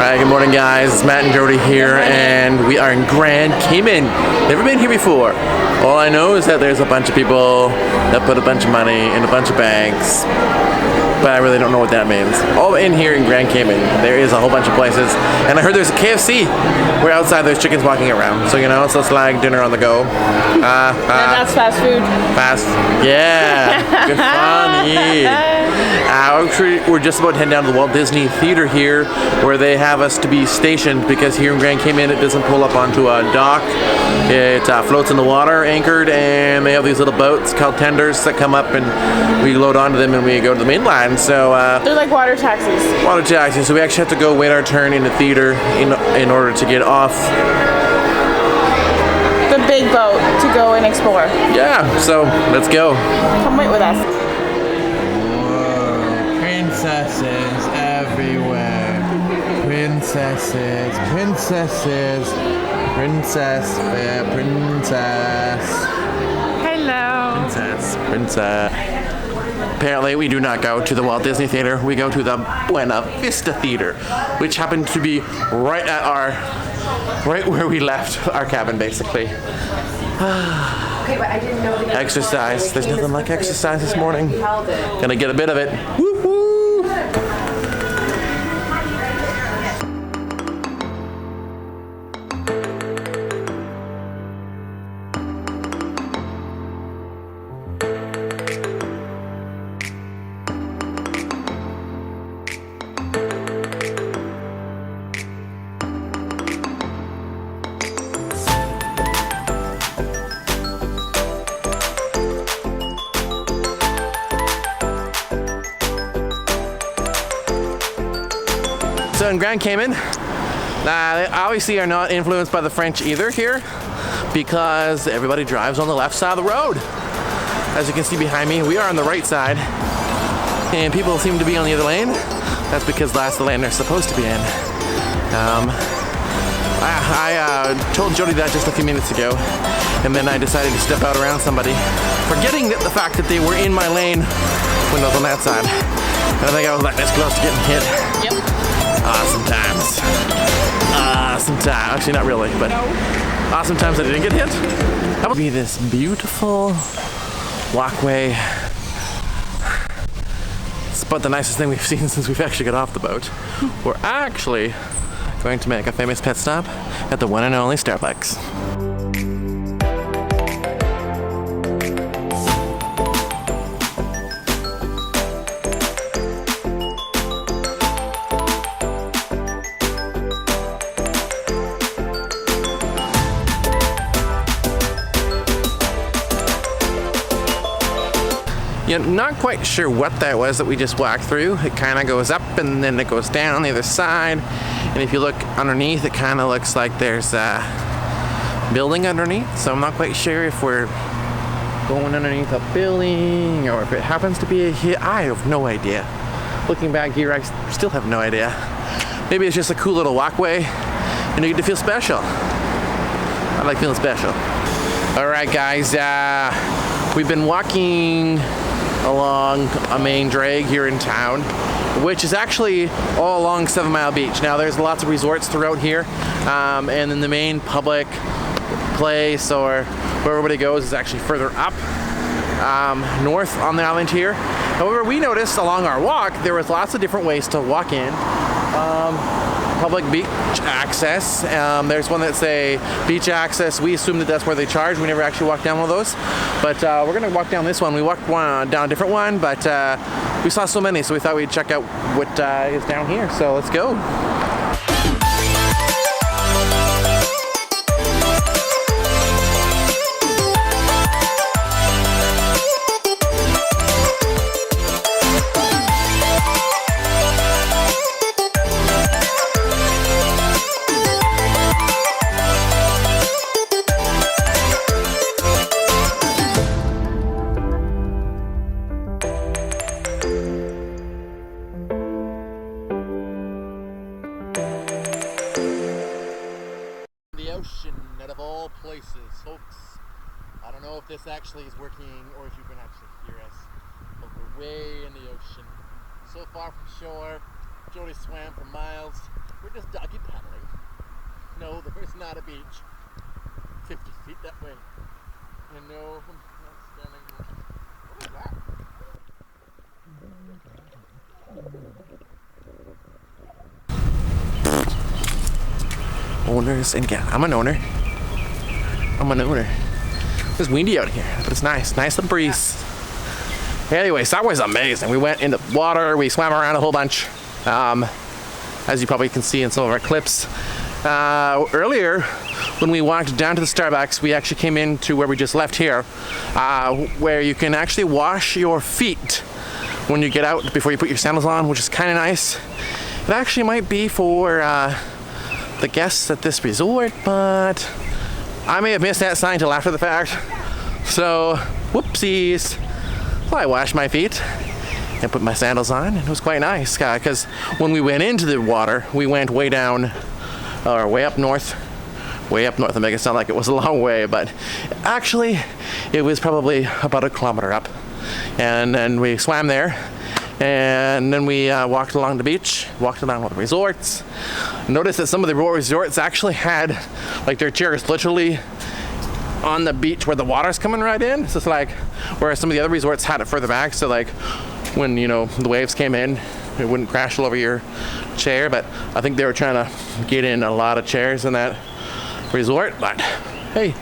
Alright, good morning guys, it's Matt and Jody here, and we are in Grand Cayman. Never been here before. All I know is that there's a bunch of people that put a bunch of money in a bunch of banks, but I really don't know what that means. All in here in Grand Cayman, there is a whole bunch of places, and I heard there's a KFC where outside there's chickens walking around, so you know, so it's like dinner on the go. That's fast food. Fast, yeah, good funny. Actually, we're just about to head down to the Walt Disney Theater here, where they have us to be stationed, because here in Grand Cayman it doesn't pull up onto a dock. It floats in the water, anchored, and they have these little boats called tenders that come up, and we load onto them and we go to the mainland. So they're like water taxis. Water taxis. So we actually have to go wait our turn in the theater in order to get off the big boat to go and explore. Yeah. So let's go. Come wait with us. Princesses everywhere. Princesses, princesses, princess, princess. Hello. Princess. Apparently, we do not go to the Walt Disney Theater. We go to the Buena Vista Theater, which happened to be right where we left our cabin, basically. Okay, but I didn't know that. Exercise. There's nothing like exercise this morning. Gonna get a bit of it. Woo woo. So in Grand Cayman, they obviously are not influenced by the French either here, because everybody drives on the left side of the road. As you can see behind me, we are on the right side, and people seem to be on the other lane. That's because that's the lane they're supposed to be in. I told Jody that just a few minutes ago, and then I decided to step out around somebody, forgetting the fact that they were in my lane when I was on that side. And I think I was like this close to getting hit. Yep. Awesome times. Awesome times. Actually, not really, but awesome times I didn't get hit. That would be this beautiful walkway. It's about the nicest thing we've seen since we've actually got off the boat. We're actually going to make a famous pit stop at the one and only Starbucks. Yeah, not quite sure what that was that we just walked through. It kind of goes up and then it goes down on the other side. And if you look underneath, it kind of looks like there's a building underneath. So I'm not quite sure if we're going underneath a building or if it happens to be a hit. I have no idea. Looking back here, I still have no idea. Maybe it's just a cool little walkway and you get to feel special. I like feeling special. All right, guys, we've been walking along a main drag here in town, which is actually all along 7 Mile Beach. Now there's lots of resorts throughout here, and then the main public place or where everybody goes is actually further up north on the island here. However, we noticed along our walk there was lots of different ways to walk in. Public beach access. There's one that's a beach access. We assume that that's where they charge. We never actually walked down one of those, but we're gonna walk down this one. We walked down a different one, but we saw so many, so we thought we'd check out what is down here. So let's go. Places, folks. I don't know if this actually is working or if you can actually hear us, but we're way in the ocean, so far from shore. Jody swam for miles. We're just doggy paddling. No, there's not a beach. 50 feet that way. And no, I'm not standing. What is that? Owners and gas. I'm an owner. It's windy out here, but it's nice. Nice little breeze. Anyways, that was amazing. We went in the water. We swam around a whole bunch. As you probably can see in some of our clips. Earlier, when we walked down to the Starbucks, we actually came into where we just left here, where you can actually wash your feet when you get out before you put your sandals on, which is kind of nice. It actually might be for the guests at this resort, but I may have missed that sign till after the fact. So, whoopsies. So I washed my feet and put my sandals on, and it was quite nice, because when we went into the water, we went way down, or way up north, and make it sound like it was a long way, but actually it was probably about a kilometer up. And then we swam there, and then we walked along the beach, walked around all the resorts. Noticed that some of the resorts actually had like their chairs literally on the beach where the water's coming right in. So it's like, whereas some of the other resorts had it further back, so like when, you know, the waves came in, it wouldn't crash all over your chair. But I think they were trying to get in a lot of chairs in that resort, but hey,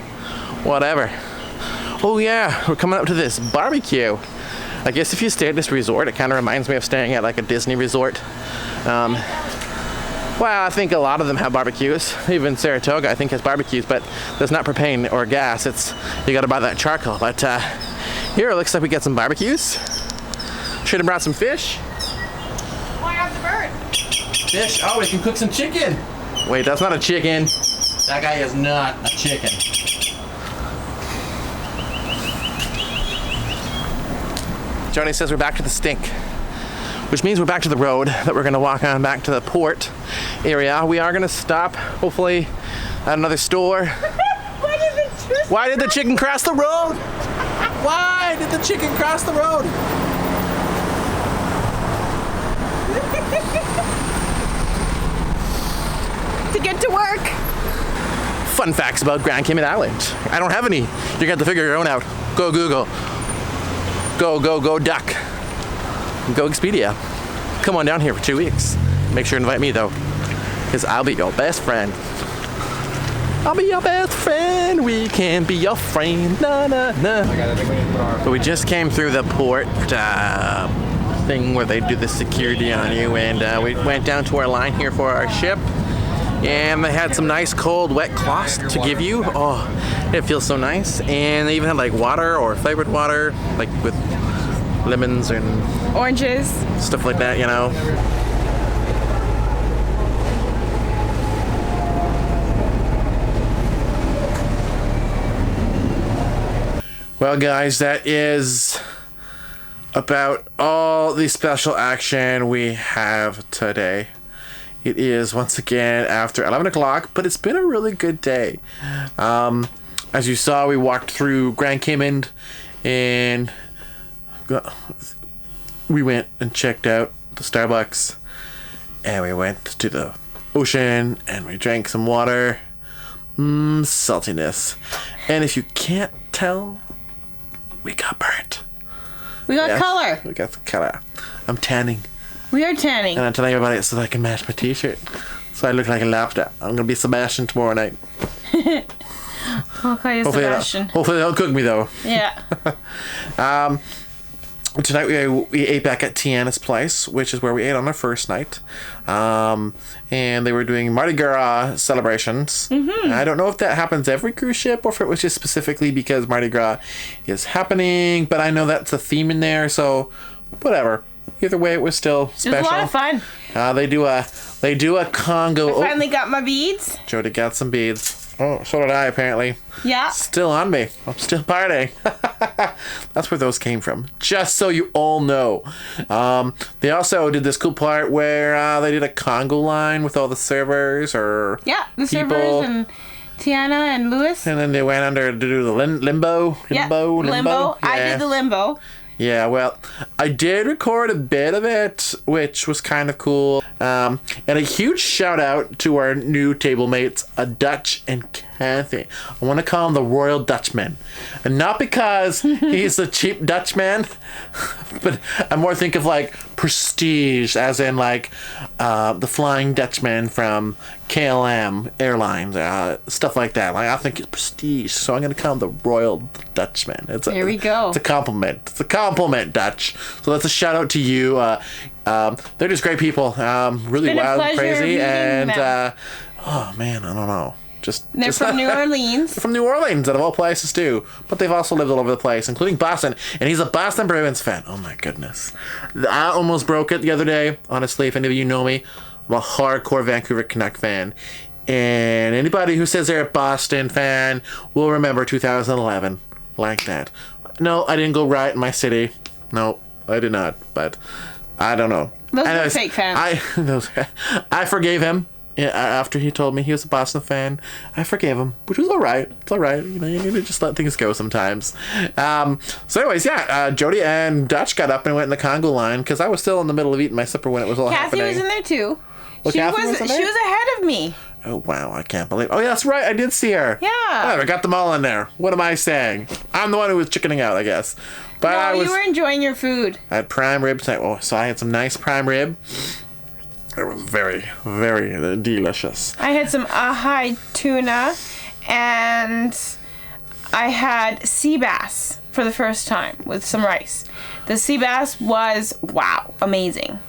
whatever. Oh yeah, we're coming up to this barbecue. I guess if you stay at this resort, it kind of reminds me of staying at like a Disney resort. Well, I think a lot of them have barbecues. Even Saratoga, I think, has barbecues, but there's not propane or gas. It's, you gotta buy that charcoal. But here it looks like we got some barbecues. Should have brought some fish. Why have the bird? Fish, oh, we can cook some chicken. Wait, that's not a chicken. That guy is not a chicken. Johnny says we're back to the stink, which means we're back to the road that we're gonna walk on back to the port area. We are gonna stop, hopefully, at another store. Why did the chicken cross the road? Why did the chicken cross the road? To get to work. Fun facts about Grand Cayman Island. I don't have any. You're gonna have to figure your own out. Go Google. Go Duck. Go Expedia. Come on down here for 2 weeks. Make sure to invite me though, because I'll be your best friend. I'll be your best friend. We can be your friend. Na na na. But we just came through the port thing where they do the security on you, and we went down to our line here for our ship. And they had some nice cold wet cloths to give you. Oh, it feels so nice. And they even had like water or flavored water, like with lemons and Oranges. stuff like that, you know. Well guys, that is about all the special action we have today. It is once again after 11 o'clock, but it's been a really good day. As you saw, we walked through Grand Cayman, and we went and checked out the Starbucks, and we went to the ocean, and we drank some water. Saltiness. And if you can't tell, we got burnt. We got color. We got the color. I'm tanning. We are tanning. And I'm telling everybody it so that I can match my t-shirt. So I look like a lobster. I'm going to be Sebastian tomorrow night. I'll call you Sebastian. Hopefully they'll cook me though. Yeah. Tonight we ate back at Tiana's place, which is where we ate on our first night. And they were doing Mardi Gras celebrations. Mm-hmm. I don't know if that happens every cruise ship or if it was just specifically because Mardi Gras is happening, but I know that's a theme in there, so whatever. Either way, it was still special. It was a lot of fun. They do a Congo. I finally got my beads. Jody got some beads. Oh, so did I, apparently. Yeah. Still on me. I'm still partying. That's where those came from. Just so you all know. They also did this cool part where they did a Congo line with all the servers or the people. servers and Tiana and Lewis. And then they went under to do the limbo. Limbo. Yeah. I did the limbo. Yeah, well, I did record a bit of it, which was kind of cool. And a huge shout out to our new table mates, Dutch and Kathy. I want to call him the Royal Dutchman. And not because he's a cheap Dutchman, but I more think of like prestige, as in like the Flying Dutchman from KLM Airlines, stuff like that. Like I think it's prestige, so I'm going to call him the Royal Dutchman. There we go. It's a compliment. It's a compliment, Dutch. So that's a shout out to you. They're just great people. Really wild, and crazy, and oh man, I don't know. They're from New Orleans. They're from New Orleans, out of all places too. But they've also lived all over the place, including Boston. And he's a Boston Bruins fan. Oh my goodness. I almost broke it the other day. Honestly, if any of you know me, I'm a hardcore Vancouver Canuck fan. And anybody who says they're a Boston fan will remember 2011 like that. No, I didn't go riot in my city. No, I did not. But I don't know. Those are fake fans. I forgave him. Yeah, after he told me he was a Boston fan, I forgave him, which was all right. It's all right. You know, you need to just let things go sometimes. So anyways, yeah, Jody and Dutch got up and went in the Congo line because I was still in the middle of eating my supper when it was all happening. Kathy was in there too. Well, she was ahead of me. Oh, wow, I can't believe. Oh, yeah, that's right. I did see her. Yeah. Oh, I got them all in there. What am I saying? I'm the one who was chickening out, I guess. But you were enjoying your food. I had prime rib tonight. Oh, so I had some nice prime rib. It was very, very delicious. I had some ahai tuna, and I had sea bass for the first time with some rice. The sea bass was, wow, amazing.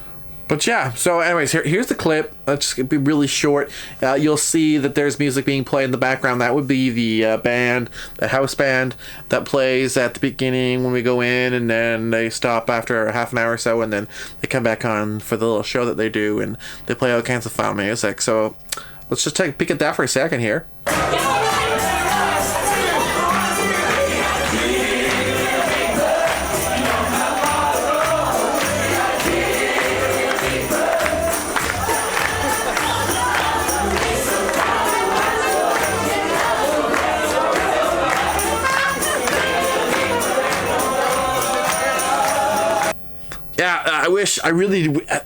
But yeah, so anyways, here's the clip. Let's just be really short. You'll see that there's music being played in the background. That would be the band, the house band that plays at the beginning when we go in, and then they stop after half an hour or so, and then they come back on for the little show that they do, and they play all kinds of fun music. So let's just take a peek at that for a second here. Yeah,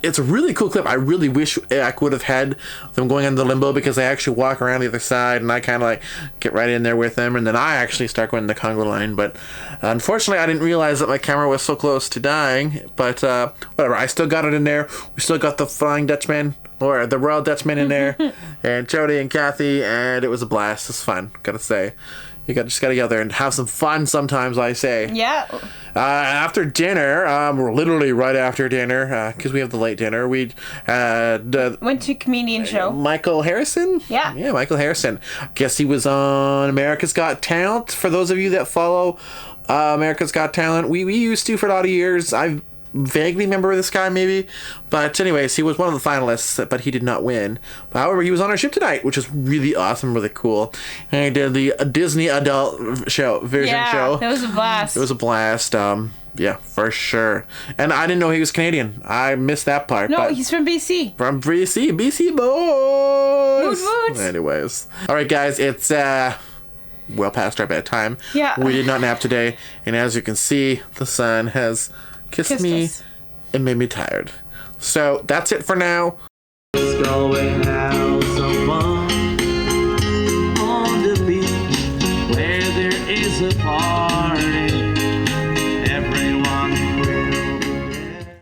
it's a really cool clip. I really wish I could have had them going into the limbo, because they actually walk around the other side and I kind of like get right in there with them, and then I actually start going to the Congo line. But unfortunately, I didn't realize that my camera was so close to dying. But whatever, I still got it in there. We still got the Flying Dutchman, or the Royal Dutchman in there, and Jody and Kathy, and it was a blast. It's fun, gotta say. You just gotta get out there and have some fun sometimes, I say. Yeah. After dinner, literally right after dinner, because we have the late dinner, we went to comedian show. Michael Harrison? Yeah. Yeah, Michael Harrison. Guess he was on America's Got Talent. For those of you that follow America's Got Talent, we used to for a lot of years. I vaguely remember this guy, maybe. But anyways, he was one of the finalists, but he did not win. However, he was on our show tonight, which was really awesome, really cool. And he did the Disney adult version show. Yeah, it was a blast. It was a blast. Yeah, for sure. And I didn't know he was Canadian. I missed that part. No, he's from BC. From BC boys. Woot woot. Anyways. All right, guys, it's well past our bedtime. Yeah. We did not nap today. And as you can see, the sun has kissed me us. and made me tired. So that's it for now. What's going on?